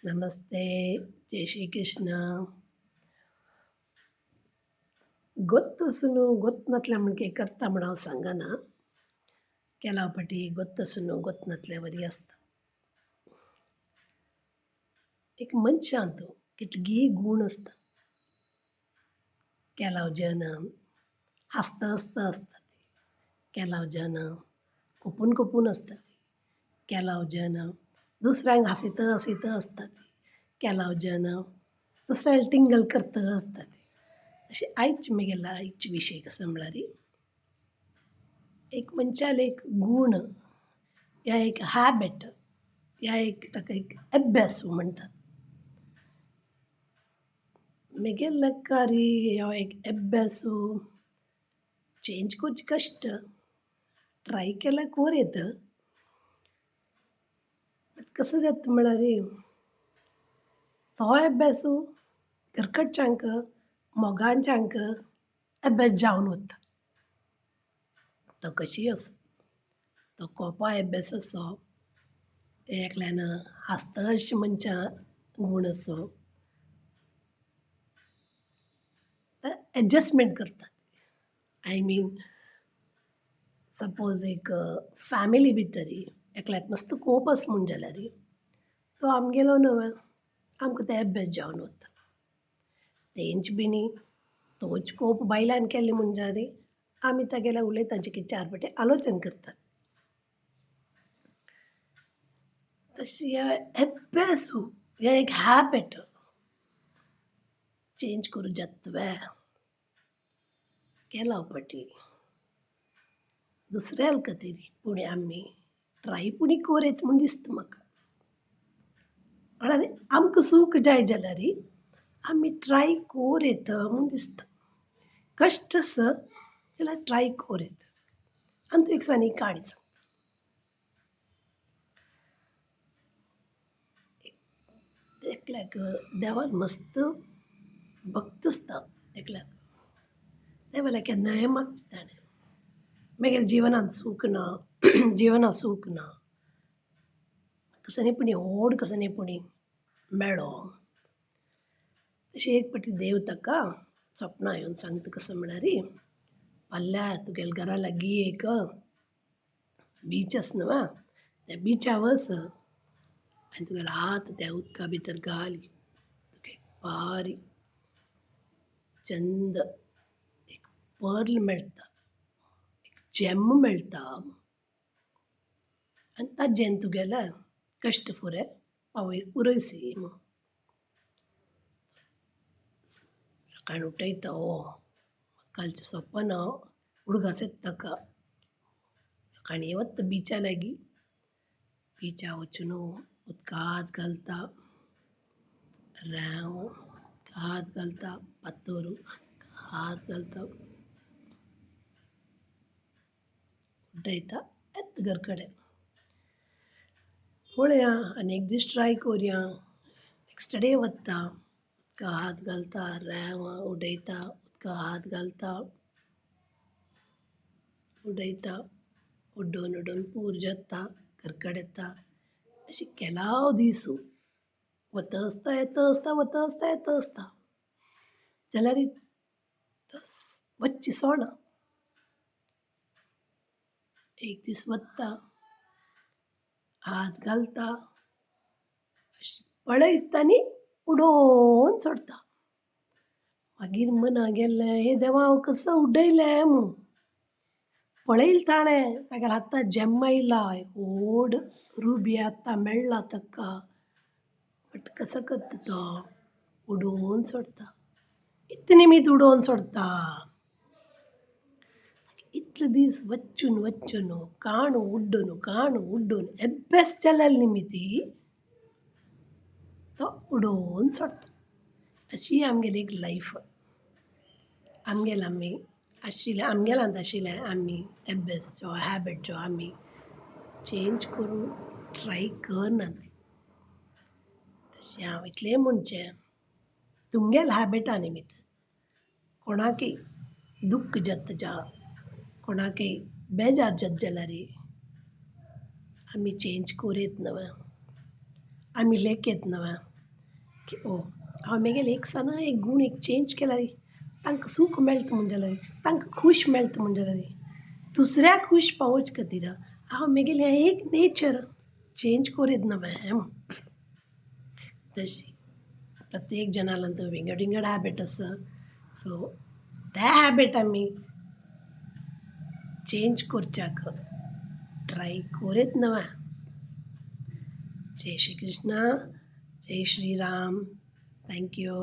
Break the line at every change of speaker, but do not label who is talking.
नमस्ते, जय श्री कृष्ण. ಗೊತ್ತಸುನು ಗೊತ್ತನತ್ಲೆ म्हणके करता म्हणावं सांगाना केला पटी ಗೊತ್ತಸುನು ಗೊತ್ತनतले वरी असता. एक मनशांतू कितली गुण असता. केलाव जन हसता हसता असतात. केलाव जन कुपून कुपून असतात. केलाव जन दुसऱ्यांक हसित हसित असतात. केलाव जन दुसऱ्याला टिंगल करत असतात. अशी आयच म्हगेला आयच विषय कसं म्हळ्यार एक मनशाला एक गुण या एक हॅबिट या एक ताका एक अभ्यासू म्हणटात. म्हगेल लकारी हो एक अभ्यासू चेंज करचे कष्ट ट्राय केल्यार कोर येतं. बट कसं जाता म्हळ्यार तो अभ्यासू घरकडच्यांक मोगांच्यांक अभ्यास जावन वता. तो कशी असो तो कोपा अभ्यास असो एकल्यान हासता अशें मनशां गूण असो एडजस्टमेंट करतात. आय मीन सपोज एक फॅमिली भितर एकल्याक मस्त कोप आसा म्हूण जाल्यार तो आमगेलो न्हय आमकां ते अभ्यास जावन वता. तेंच बी न्ही तोच कोप बायलान केले म्हूण जाल्यार आमी तागेल्या उलयतांचे कितें चार फावटी आलोचन करतात. तशी अभ्यासू हें एक हॅबिट चेंज करूं जातवे केला पटी दुसऱ्या खातीर पूण आमी ट्राय पुणी कोर म्हूण दिसता म्हाका. म्हळ्यार आमकां सूख जाय जाल्यार आमी ट्राय कोर म्हूण दिसता. कश्ट आस जाल्यार ट्राय कोर आनी तूं एक दिसांनी काडी सांगता. एकल्याक देवान मस्त भक्त आसता एकल्याक देवाला केन्नाय मागता ताणें म्हगेल्या जिवनांत सूख ना जिवनां सूख ना कसनी पुणी व्हड कसनी पुणी मेळ्ळो. तशी एक पाटी देव ताका सपना येवन सांगता कसो म्हळ्यार फाल्यां तुगेल्या घरा लागीं एक बीच आसा न्हय त्या बिचार वच आनी तुगेलो हात त्या उदका भितर घाल तुका एक बारीक चंद एक पर्ल मेळटा एक जेम मेळटा आनी ताजेन तुगेले कश्ट फुडें पुरयसी म्हूण. सकाळीं उठयता कालचें सपन उडगास येता ताका सकाळीं वता बिचा लागीं बिचार वचून उदका हात घालता रेंव हात घालता फातर हात घालता उडयता येता घरा कडेन. पळोवया आनी एक दीस ट्राय कोरया. नेक्स्ट डे वता उदका हात घालता रेंव उडयता उदका हात घालता उडयता उड्डोवन उड्डोवन पूर जाता घरा कडेन येता. अशें केलाव दीस वता आसता येता आसता वता आसता येता आसता जाल्यार वच्ची सोडना. एक दीस वता हात घालता पळयता आनी उडोवन सोडता. मागीर मना गेलें हे देवा हांव कसो उडयलें म्हूण पळयलें ताणें तागेल्या हाताक जेम आयला एक व्हड रुबी आतां मेळ्ळा ताका बट कसो करता तो उडोवन सोडता. कितें निमीत उडोवन सोडता. इतले दीस वचून वचून काणू उड्डून अभ्यास जाल्या निमिती तो उडोवन सोडटा. अशी आमगेली एक लायफ आमी आमगेलांत आशिल्लें आमी अभ्यास जो हॅबिट जो आमी चेंज करूं ट्राय करनात. तशें हांव इतलें म्हणचें तुमगेल्या हॅबिटा निमित कोणाकय दुख्ख जाता कोणाकय बेजार जाता जाल्यार आमी चेंज कोरयत न्हय आमी लेखयत न्हय की ओ हांव म्हगेले एक दिसाना एक गूण एक चेंज केला रे तांकां सूख मेळटा म्हणटाले तांकां खूश मेळटा म्हणटाले दुसऱ्याक खूश पावोवचे खातीर हांव म्हगेलें एक नेचर चेंज करीत नवें तशी प्रत्येक जनाला तो विंगड विंगड हॅबीट आसा सो त्या हॅबीट आमी चेंज करच्याक ट्राय करीत नवें जय श्री कृष्णा जय श्री राम थँक्यू